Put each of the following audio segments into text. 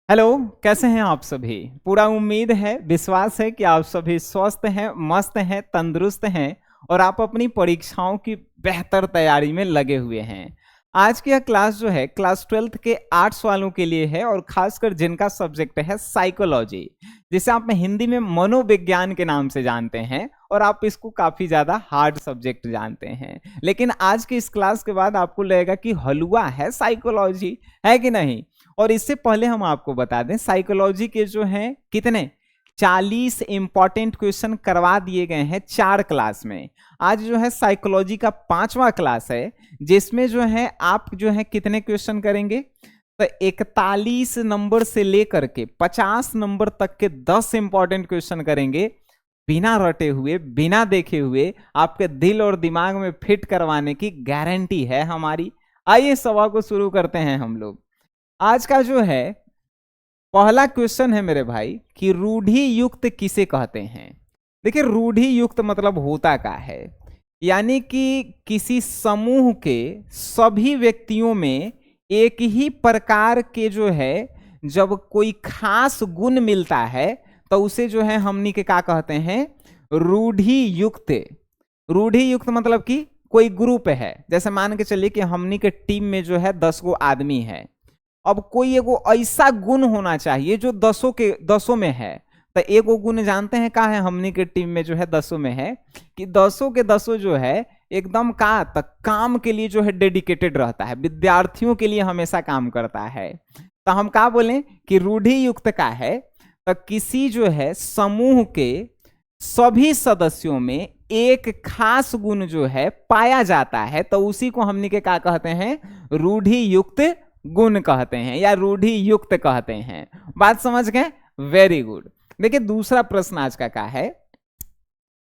Hello. कैसे हैं आप सभी? पूरा उम्मीद है, विश्वास है कि आप सभी स्वस्थ हैं, मस्त हैं, तंदुरुस्त हैं और आप अपनी परीक्षाओं की बेहतर तैयारी में लगे हुए हैं। आज की यह क्लास जो है क्लास 12th के आर्ट्स वालों के लिए है और खासकर जिनका सब्जेक्ट है साइकोलॉजी, जिसे आप हिंदी में मनोविज्ञान के नाम से जानते हैं और आप इसको काफ़ी ज़्यादा हार्ड सब्जेक्ट जानते हैं। लेकिन आज की इस क्लास के बाद आपको लगेगा कि हलवा है साइकोलॉजी, है कि नहीं? और इससे पहले हम आपको बता दें, साइकोलॉजी के जो हैं कितने 40 इंपॉर्टेंट क्वेश्चन करवा दिए गए हैं 4 क्लास में। आज जो है साइकोलॉजी का 5वां क्लास है, जिसमें जो है आप जो है कितने क्वेश्चन करेंगे, तो 41 नंबर से लेकर के 50 नंबर तक के 10 इंपॉर्टेंट क्वेश्चन करेंगे, बिना रटे हुए, बिना देखे हुए, आपके दिल और दिमाग में फिट करवाने की गारंटी है हमारी। आइए सवाल को शुरू करते हैं हम लोग। आज का जो है पहला क्वेश्चन है मेरे भाई कि रूढ़ि युक्त किसे कहते हैं। देखिए, रूढ़ि युक्त मतलब होता क्या है, यानी कि किसी समूह के सभी व्यक्तियों में एक ही प्रकार के जो है जब कोई खास गुण मिलता है तो उसे जो है हमनी के क्या कहते हैं, रूढ़ि युक्त। रूढ़ि युक्त मतलब कि कोई ग्रुप है, जैसे मान के चलिए कि हमनी के टीम में जो है 10 गो आदमी है। अब कोई एगो ऐसा गुण होना चाहिए जो दसों में है। तो एगो गुण जानते हैं का है हमनी के टीम में जो है 10 में है कि 10 के 10 जो है एकदम का तक काम के लिए जो है डेडिकेटेड रहता है, विद्यार्थियों के लिए हमेशा काम करता है। तो हम क्या बोलें कि रूढ़ि युक्त का है, तो किसी जो है समूह के सभी सदस्यों में एक खास गुण जो है पाया जाता है, तो उसी को हमनी के क्या कहते हैं, रूढ़ि युक्त गुण कहते हैं या रूढ़ि युक्त कहते हैं। बात समझ गए? Very good. देखिए, दूसरा प्रश्न आज का क्या है,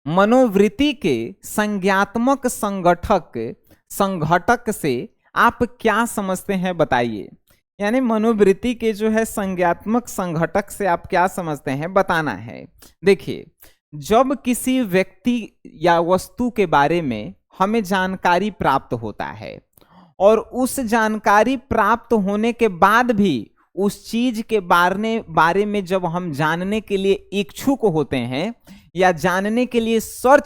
मनोवृत्ति के संज्ञात्मक संघटक से आप क्या समझते हैं, बताइए। यानी मनोवृत्ति के जो है संज्ञात्मक संघटक से आप क्या समझते हैं, बताना है। देखिए, जब किसी व्यक्ति या वस्तु के बारे में हमें जानकारी प्राप्त होता है और उस जानकारी प्राप्त होने के बाद भी उस चीज के बारे में जब हम जानने के लिए इच्छुक होते हैं या जानने के लिए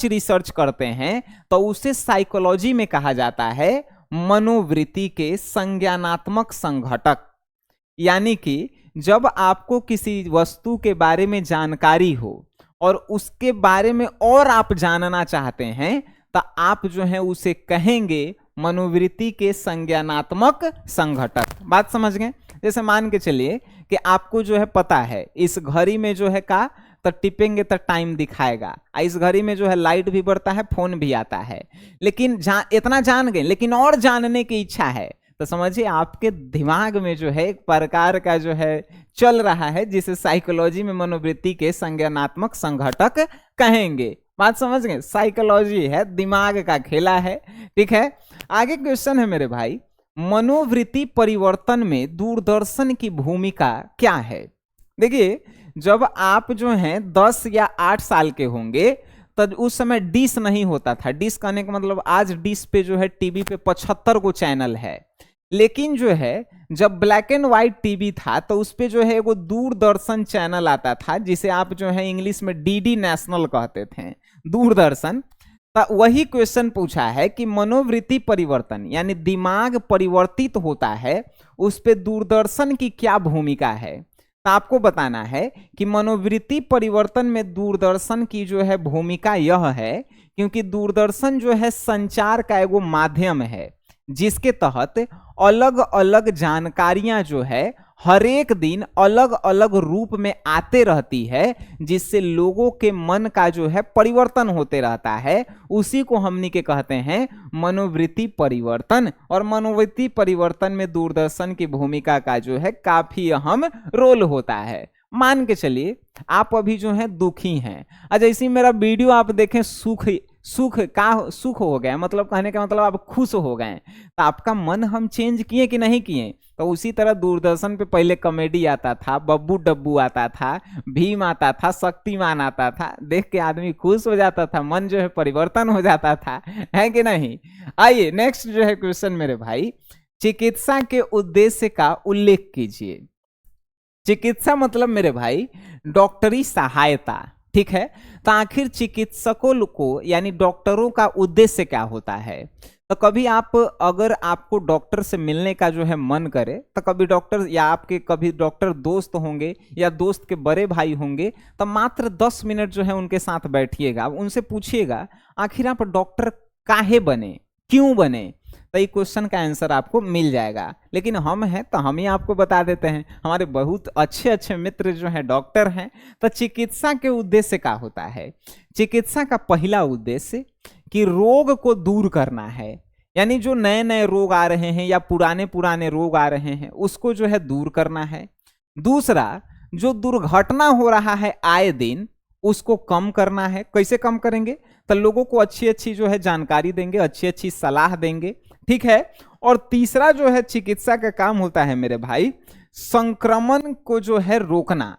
रिसर्च करते हैं, तो उसे साइकोलॉजी में कहा जाता है मनोवृत्ति के संज्ञानात्मक संघटक। यानी कि जब आपको किसी वस्तु के बारे में जानकारी हो और उसके बारे में और आप जानना चाहते हैं, तो आप जो है उसे कहेंगे मनोवृत्ति के संज्ञानात्मक संघटक। बात समझ गए? जैसे मान के चलिए कि आपको जो है पता है इस घड़ी में जो है का तो टिपेंगे तो टाइम दिखाएगा, इस घड़ी में जो है लाइट भी बढ़ता है, फोन भी आता है। लेकिन इतना जान गए, लेकिन और जानने की इच्छा है, तो समझिए आपके दिमाग में जो है एक प्रकार का जो है चल रहा है, जिसे साइकोलॉजी में मनोवृत्ति के संज्ञानात्मक संघटक कहेंगे। बात समझ गए? साइकोलॉजी है, दिमाग का खेला है। ठीक है, आगे क्वेश्चन है मेरे भाई, मनोवृत्ति परिवर्तन में दूरदर्शन की भूमिका क्या है। देखिए, जब आप जो हैं 10 या 8 साल के होंगे तब उस समय डिश नहीं होता था। डिश कहने का मतलब आज डिश पे जो है टीवी पे 75 गो चैनल है, लेकिन जो है जब ब्लैक एंड व्हाइट टीवी था तो उस पे जो है वो दूरदर्शन चैनल आता था, जिसे आप जो है इंग्लिश में डीडी नेशनल कहते थे, दूरदर्शन। तो वही क्वेश्चन पूछा है कि मनोवृत्ति परिवर्तन यानी दिमाग परिवर्तित होता है, उस पे दूरदर्शन की क्या भूमिका है। तो आपको बताना है कि मनोवृत्ति परिवर्तन में दूरदर्शन की जो है भूमिका यह है, क्योंकि दूरदर्शन जो है संचार का एगो माध्यम है, जिसके तहत अलग अलग जानकारियां जो है हर एक दिन अलग अलग रूप में आते रहती है, जिससे लोगों के मन का जो है परिवर्तन होते रहता है। उसी को हमनी के कहते हैं मनोवृत्ति परिवर्तन। और मनोवृत्ति परिवर्तन में दूरदर्शन की भूमिका का जो है काफी अहम रोल होता है। मान के चलिए आप अभी जो है दुखी हैं, अच्छा इसी मेरा वीडियो आप देखें, सुख हो गया, मतलब कहने का मतलब आप खुश हो गए, तो आपका मन हम चेंज किए कि नहीं किए। तो उसी तरह दूरदर्शन पे पहले कॉमेडी आता था, बब्बू डब्बू आता था, भीम आता था, शक्तिमान आता था, देख के आदमी खुश हो जाता था, मन जो है परिवर्तन हो जाता था, है कि नहीं। आइए नेक्स्ट जो है क्वेश्चन मेरे भाई, चिकित्सा के उद्देश्य का उल्लेख कीजिए। चिकित्सा मतलब मेरे भाई डॉक्टरी सहायता, ठीक है। तो आखिर चिकित्सकों को यानी डॉक्टरों का उद्देश्य क्या होता है? तो कभी आप अगर आपको डॉक्टर से मिलने का जो है मन करे, तो कभी डॉक्टर या आपके कभी डॉक्टर दोस्त होंगे या दोस्त के बड़े भाई होंगे, तो मात्र 10 मिनट जो है उनके साथ बैठिएगा, उनसे पूछिएगा आखिर आप डॉक्टर काहे बने, क्यों बने, तो ये क्वेश्चन का आंसर आपको मिल जाएगा। लेकिन हम हैं तो हम ही आपको बता देते हैं, हमारे बहुत अच्छे अच्छे मित्र जो हैं डॉक्टर हैं। तो चिकित्सा के उद्देश्य क्या होता है? चिकित्सा का पहला उद्देश्य कि रोग को दूर करना है, यानी जो नए नए रोग आ रहे हैं या पुराने पुराने रोग आ रहे हैं उसको जो है दूर करना है। दूसरा, जो दुर्घटना हो रहा है आए दिन उसको कम करना है। कैसे कम करेंगे? तो लोगों को अच्छी अच्छी जो है जानकारी देंगे, अच्छी अच्छी सलाह देंगे, ठीक है। और तीसरा जो है चिकित्सा का काम होता है मेरे भाई, संक्रमण को जो है रोकना,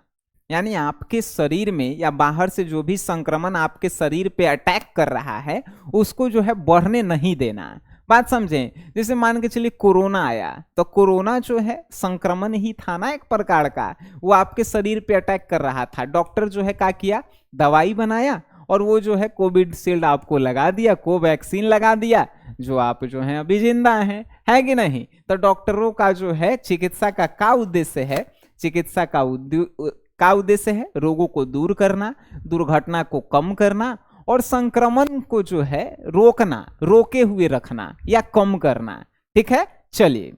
यानी आपके शरीर में या बाहर से जो भी संक्रमण आपके शरीर पे अटैक कर रहा है उसको जो है बढ़ने नहीं देना। बात समझें? जैसे मान के चलिए कोरोना आया, तो कोरोना जो है संक्रमण ही था ना एक प्रकार का, वो आपके शरीर पे अटैक कर रहा था। डॉक्टर जो है क्या किया, दवाई बनाया और वो जो है कोविड शील्ड आपको लगा दिया, कोवैक्सीन लगा दिया, जो आप जो है अभी जिंदा हैं, है कि नहीं? तो डॉक्टरों का जो है चिकित्सा का क्या उद्देश्य है? चिकित्सा का का उद्देश्य है रोगों को दूर करना, दुर्घटना को कम करना और संक्रमण को जो है रोकना, रोके हुए रखना या कम करना, ठीक है। चलिए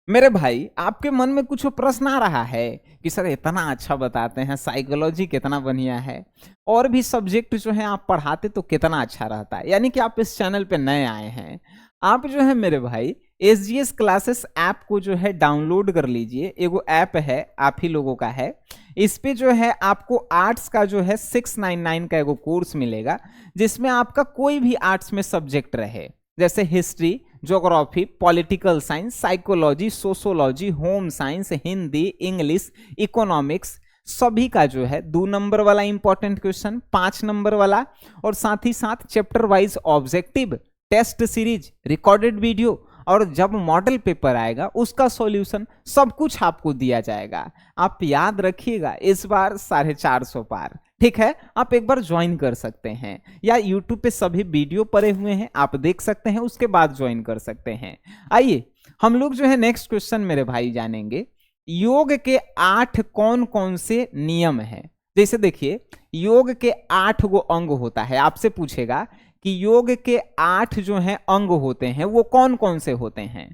मेरे भाई, आपके मन में कुछ प्रश्न आ रहा है कि सर इतना अच्छा बताते हैं, साइकोलॉजी कितना बढ़िया है, और भी सब्जेक्ट जो है आप पढ़ाते तो कितना अच्छा रहता है। यानी कि आप इस चैनल पे नए आए हैं, आप जो है मेरे भाई SGS क्लासेस ऐप को जो है डाउनलोड कर लीजिए। एगो ऐप है, आप ही लोगों का है। इस पे जो है आपको आर्ट्स का जो है 699 का एगो कोर्स मिलेगा, जिसमें आपका कोई भी आर्ट्स में सब्जेक्ट रहे, जैसे history, geography, political science, psychology, sociology, home science, Hindi, English, economics, सभी का जो है 2 नंबर वाला इंपॉर्टेंट क्वेश्चन, 5 नंबर वाला, और साथ ही साथ chapter wise objective, test series, recorded video, और जब मॉडल पेपर आएगा उसका सॉल्यूशन, सब कुछ आपको दिया जाएगा। आप याद रखिएगा, इस बार 450 पार, ठीक है। आप एक बार ज्वाइन कर सकते हैं, या यूट्यूब पे सभी वीडियो पड़े हुए हैं, आप देख सकते हैं, उसके बाद ज्वाइन कर सकते हैं। आइए हम लोग जो है नेक्स्ट क्वेश्चन मेरे भाई जानेंगे, योग के 8 कौन कौन से नियम हैं। जैसे देखिए, योग के 8 गो अंग होता है, आपसे पूछेगा कि योग के 8 जो हैं अंग होते हैं वो कौन कौन से होते हैं।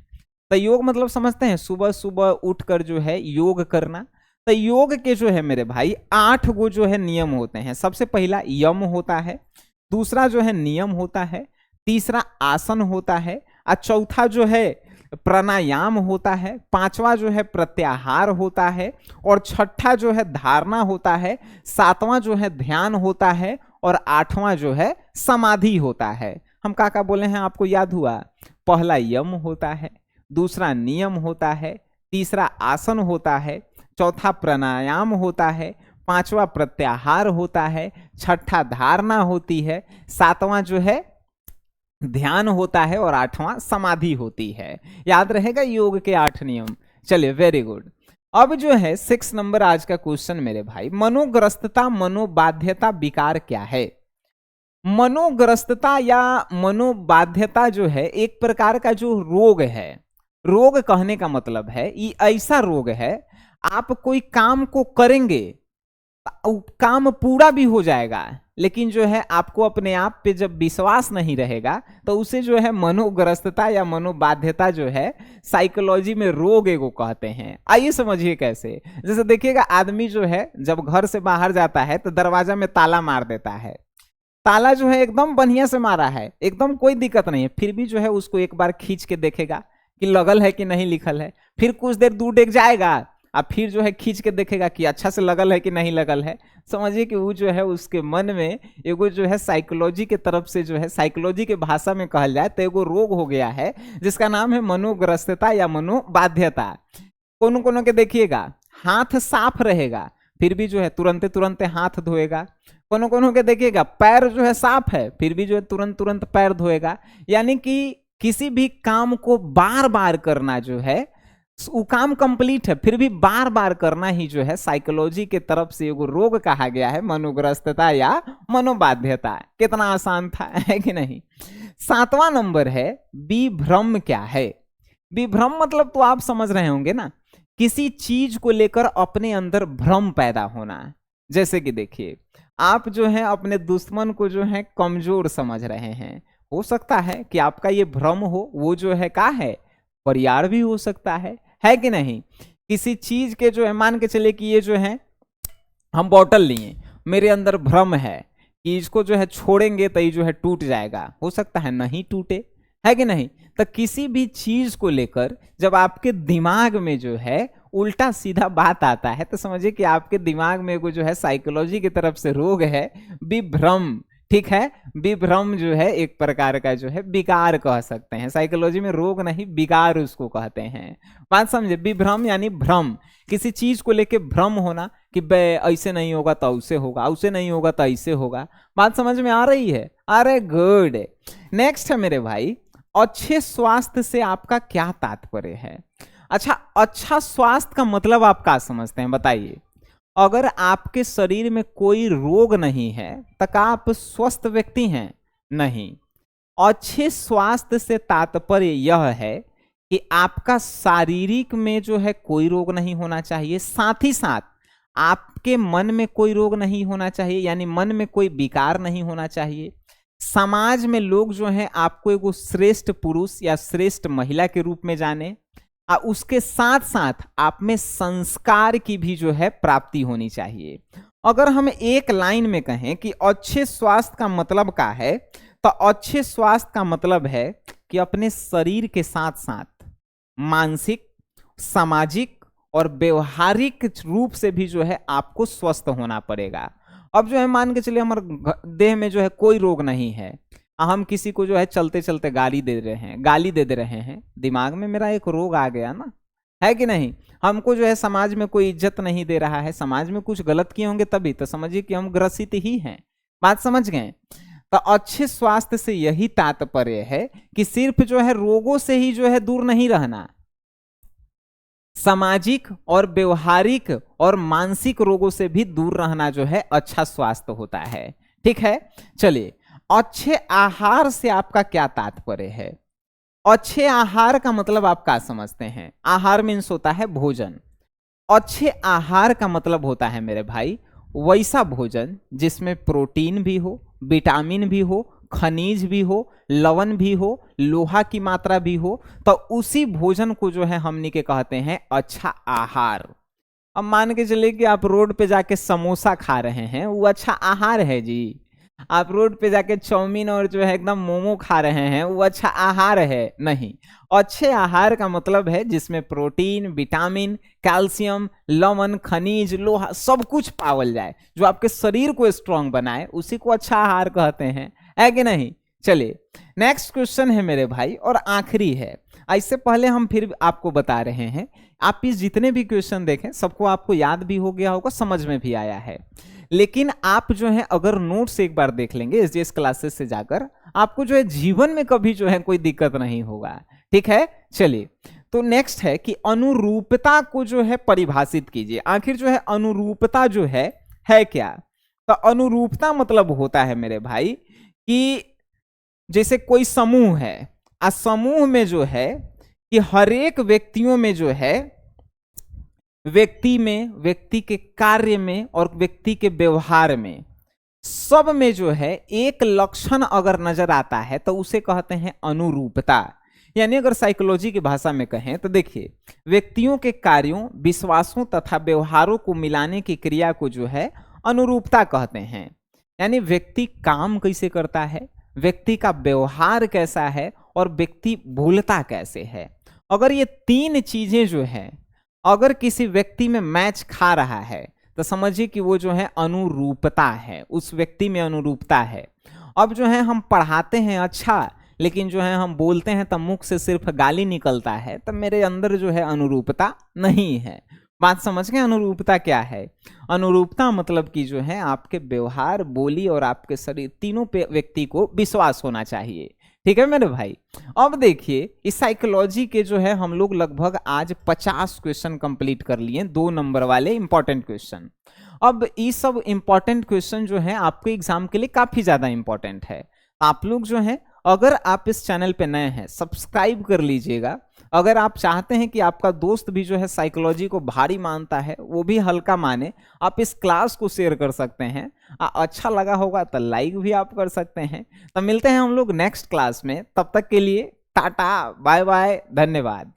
तो योग मतलब समझते हैं, सुबह सुबह उठकर जो है योग करना। तो योग के जो है मेरे भाई 8 गो जो है नियम होते हैं। सबसे पहला यम होता है, दूसरा जो है नियम होता है, तीसरा आसन होता है, और चौथा जो है प्राणायाम होता है, पांचवा जो है प्रत्याहार होता है, और छठा जो है धारणा होता है, सातवां जो है ध्यान होता है, और आठवां जो है समाधि होता है। हम क्या बोले हैं आपको याद हुआ? पहला यम होता है, दूसरा नियम होता है, तीसरा आसन होता है, चौथा प्राणायाम होता है, पांचवा प्रत्याहार होता है, छठा धारणा होती है, सातवां जो है ध्यान होता है, और आठवां समाधि होती है। याद रहेगा योग के 8 नियम। चलिए वेरी गुड। अब जो है 6 नंबर आज का क्वेश्चन मेरे भाई, मनोग्रस्तता मनोबाध्यता विकार क्या है? मनोग्रस्तता या मनोबाध्यता जो है एक प्रकार का जो रोग है। रोग कहने का मतलब है ये ऐसा रोग है, आप कोई काम को करेंगे, काम पूरा भी हो जाएगा, लेकिन जो है आपको अपने आप पे जब विश्वास नहीं रहेगा तो उसे जो है मनोग्रस्तता या मनोबाध्यता जो है साइकोलॉजी में रोग एगो कहते हैं। आइए समझिए कैसे। जैसे देखिएगा, आदमी जो है जब घर से बाहर जाता है तो दरवाजा में ताला मार देता है। ताला जो है एकदम बढ़िया से मारा है, एकदम कोई दिक्कत नहीं है, फिर भी जो है उसको एक बार खींच के देखेगा कि लगल है कि नहीं लिखल है। फिर कुछ देर दूर देख जाएगा, अब फिर जो है खींच के देखेगा कि अच्छा से लगल है कि नहीं लगल है। समझिए कि वो जो है उसके मन में एगो जो है साइकोलॉजी के तरफ से जो है, साइकोलॉजी के भाषा में कहल जाए तो एगो रोग हो गया है जिसका नाम है मनोग्रस्तता या मनोबाध्यता। कोनो कोनो के देखिएगा हाथ साफ रहेगा फिर भी जो है तुरंत तुरंत हाथ धोएगा। कोनो कोनो के देखिएगा पैर जो है साफ है फिर भी जो है तुरंत तुरंत पैर धोएगा। यानी कि किसी भी काम को बार बार करना जो है वो काम कंप्लीट है, फिर भी बार बार करना ही जो है साइकोलॉजी के तरफ से एगो रोग कहा गया है, मनोग्रस्तता या मनोबाध्यता। कितना आसान था, है कि नहीं। 7वां नंबर है विभ्रम। क्या है विभ्रम? मतलब तो आप समझ रहे होंगे ना, किसी चीज को लेकर अपने अंदर भ्रम पैदा होना। जैसे कि देखिए, आप जो है अपने दुश्मन को जो है कमजोर समझ रहे हैं, हो सकता है कि आपका ये भ्रम हो, वो जो है क्या है, परियार भी हो सकता है कि नहीं। किसी चीज के जो है, मान के चले कि ये जो है हम बॉटल लिए, मेरे अंदर भ्रम है कि इसको जो है छोड़ेंगे तो ये जो है टूट जाएगा, हो सकता है नहीं टूटे, है कि नहीं। तो किसी भी चीज को लेकर जब आपके दिमाग में जो है उल्टा सीधा बात आता है, तो समझिए कि आपके दिमाग में को जो है साइकोलॉजी की तरफ से रोग है विभ्रम। ठीक है, विभ्रम जो है एक प्रकार का जो है विकार कह सकते हैं, साइकोलॉजी में रोग नहीं विकार उसको कहते हैं। बात समझे, विभ्रम यानी भ्रम, किसी चीज को लेके भ्रम होना कि बे ऐसे नहीं होगा तो ऐसे होगा, ऐसे नहीं होगा तो ऐसे होगा। बात समझ में आ रही है? अरे गुड। नेक्स्ट है मेरे भाई, अच्छे स्वास्थ्य से आपका क्या तात्पर्य है? अच्छा, अच्छा स्वास्थ्य का मतलब आप क्या समझते हैं बताइए। अगर आपके शरीर में कोई रोग नहीं है तो क्या आप स्वस्थ व्यक्ति हैं? नहीं। अच्छे स्वास्थ्य से तात्पर्य यह है कि आपका शारीरिक में जो है कोई रोग नहीं होना चाहिए, साथ ही साथ आपके मन में कोई रोग नहीं होना चाहिए, यानी मन में कोई विकार नहीं होना चाहिए। समाज में लोग जो हैं आपको एक श्रेष्ठ पुरुष या श्रेष्ठ महिला के रूप में जाने, और उसके साथ साथ आप में संस्कार की भी जो है प्राप्ति होनी चाहिए। अगर हम एक लाइन में कहें कि अच्छे स्वास्थ्य का मतलब क्या है, तो अच्छे स्वास्थ्य का मतलब है कि अपने शरीर के साथ साथ मानसिक, सामाजिक और व्यवहारिक रूप से भी जो है आपको स्वस्थ होना पड़ेगा। अब जो है मान के चलिए हमारे देह में जो है कोई रोग नहीं है, हम किसी को जो है चलते चलते गाली दे रहे हैं, दिमाग में मेरा एक रोग आ गया ना, है कि नहीं। हमको जो है समाज में कोई इज्जत नहीं दे रहा है, समाज में कुछ गलत किए होंगे तभी तो समझिए कि हम ग्रसित ही हैं। बात समझ गए। तो अच्छे स्वास्थ्य से यही तात्पर्य है कि सिर्फ जो है रोगों से ही जो है दूर नहीं रहना, सामाजिक और व्यवहारिक और मानसिक रोगों से भी दूर रहना जो है अच्छा स्वास्थ्य होता है। ठीक है, चलिए अच्छे आहार से आपका क्या तात्पर्य है? अच्छे आहार का मतलब आप क्या समझते हैं? आहार मीन्स होता है भोजन। अच्छे आहार का मतलब होता है मेरे भाई वैसा भोजन जिसमें प्रोटीन भी हो, विटामिन भी हो, खनिज भी हो, लवण भी हो, लोहा की मात्रा भी हो, तो उसी भोजन को जो है हमनी के कहते हैं अच्छा आहार। अब मान के चलिए कि आप रोड पे जाके समोसा खा रहे हैं, वो अच्छा आहार है जी। आप रोड पे जाके चाउमीन और जो है एकदम मोमो खा रहे हैं, वो अच्छा आहार है? नहीं। अच्छे आहार का मतलब है जिसमें प्रोटीन, विटामिन, कैल्शियम, लवण, खनिज, लोहा सब कुछ पावल जाए, जो आपके शरीर को स्ट्रांग बनाए, उसी को अच्छा आहार कहते हैं, है कि नहीं। चलिए नेक्स्ट क्वेश्चन है मेरे भाई और आखिरी है। इससे पहले हम फिर आपको बता रहे हैं, आप इस जितने भी क्वेश्चन देखें सबको आपको याद भी हो गया होगा, समझ में भी आया है, लेकिन आप जो है अगर नोट्स एक बार देख लेंगे एसडीएस क्लासेस से जाकर, आपको जो है जीवन में कभी जो है कोई दिक्कत नहीं होगा। ठीक है, चलिए तो नेक्स्ट है कि अनुरूपता को जो है परिभाषित कीजिए। आखिर जो है अनुरूपता जो है क्या? तो अनुरूपता मतलब होता है मेरे भाई कि जैसे कोई समूह है, समूह में जो है कि हर एक व्यक्तियों में जो है, व्यक्ति में, व्यक्ति के कार्य में और व्यक्ति के व्यवहार में, सब में जो है एक लक्षण अगर नजर आता है तो उसे कहते हैं अनुरूपता। यानी अगर साइकोलॉजी की भाषा में कहें तो देखिए, व्यक्तियों के कार्यों, विश्वासों तथा व्यवहारों को मिलाने की क्रिया को जो है अनुरूपता कहते हैं। यानी व्यक्ति काम कैसे करता है, व्यक्ति का व्यवहार कैसा है और व्यक्ति भूलता कैसे है। अगर ये तीन चीजें जो है अगर किसी व्यक्ति में मैच खा रहा है तो समझिए कि वो जो है अनुरूपता है, उस व्यक्ति में अनुरूपता है। अब जो है हम पढ़ाते हैं अच्छा, लेकिन जो है हम बोलते हैं तो मुख से सिर्फ गाली निकलता है, तो मेरे अंदर जो है अनुरूपता नहीं है। बात समझ गए अनुरूपता क्या है? अनुरूपता मतलब कि जो है आपके व्यवहार, बोली और आपके शरीर तीनों पे व्यक्ति को विश्वास होना चाहिए। ठीक है मेरे भाई। अब देखिए इस साइकोलॉजी के जो है हम लोग लगभग आज 50 क्वेश्चन कंप्लीट कर लिए, 2 नंबर वाले इंपॉर्टेंट क्वेश्चन। अब ये सब इंपॉर्टेंट क्वेश्चन जो है आपके एग्जाम के लिए काफी ज्यादा इंपॉर्टेंट है। आप लोग जो है अगर आप इस चैनल पे नए हैं सब्सक्राइब कर लीजिएगा। अगर आप चाहते हैं कि आपका दोस्त भी जो है साइकोलॉजी को भारी मानता है वो भी हल्का माने, आप इस क्लास को शेयर कर सकते हैं। अच्छा लगा होगा तो लाइक भी आप कर सकते हैं। तो मिलते हैं हम लोग नेक्स्ट क्लास में, तब तक के लिए टाटा बाय बाय, धन्यवाद।